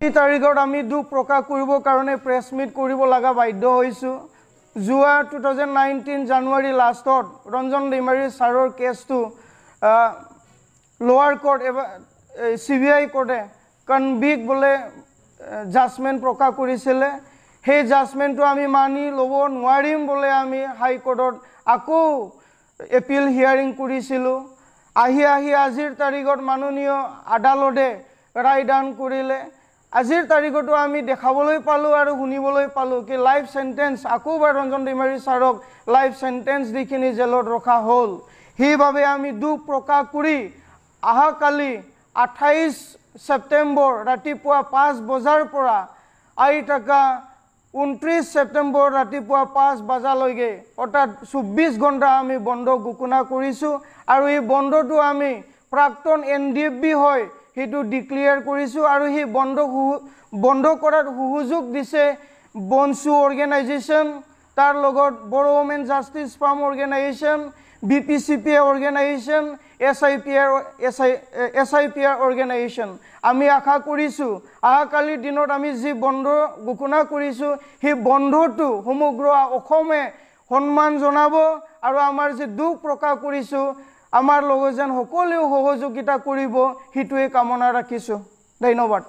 এই তাৰিখত আমি দুখ প্ৰকাশ কৰিবৰ কাৰণে প্ৰেছ মিট কৰিব লগা বাধ্য হৈছোঁ। যোৱা 2019 জানুৱাৰী লাষ্টত ৰঞ্জন দৈমাৰী ছাৰৰ কেছটো লোৱাৰ কোৰ্ট এবাৰ CBI কোৰ্টে কনভিক্ট বোলে জাজমেণ্ট প্ৰকাশ কৰিছিলে। সেই জাজমেণ্টটো আমি মানি ল'ব নোৱাৰিম বোলে আমি হাইকোৰ্টত আকৌ এপিল হিয়াৰিং কৰিছিলোঁ। আহি আজিৰ তাৰিখত মাননীয় আদালতে ৰায়দান কৰিলে। আজিৰ তাৰিখতো আমি দেখাবলৈ পালোঁ আৰু শুনিবলৈ পালোঁ কি লাইফ সেন্টেন্স আকৌবাৰ ৰঞ্জন দৈমাৰী ছাৰক লাইফ সেন্টেন্স দি কিনি জেলত ৰখা হ'ল। সেইবাবে আমি দুখ প্ৰকাশ কৰি অহাকালি 28 ছেপ্টেম্বৰ ৰাতিপুৱা 5 বজাৰ পৰা আহি থকা 29 ছেপ্টেম্বৰ ৰাতিপুৱা 5 বজালৈকে অৰ্থাৎ 24 ঘণ্টা আমি বন্ধ ঘোষণা কৰিছোঁ। আৰু এই বন্ধটো আমি প্ৰাক্তন NDFB হয় সেইটো ডিক্লেয়াৰ কৰিছোঁ। আৰু সেই বন্ধ কৰাৰ সুযোগ দিছে বনচু অৰ্গেনাইজেশ্যন, তাৰ লগত Bodo women justice forum organisation, BPCPA organisation, SIPR organisation. আমি আশা কৰিছোঁ অহাকালিৰ দিনত আমি যি বন্ধ ঘোষণা কৰিছোঁ সেই বন্ধটো সমগ্ৰ অসমে সন্মান জনাব আৰু আমাৰ যি দুখ প্ৰকাশ কৰিছোঁ আমাৰ লগত যেন সকলোৱে সহযোগিতা কৰিব সেইটোৱে কামনা ৰাখিছোঁ। ধন্যবাদ।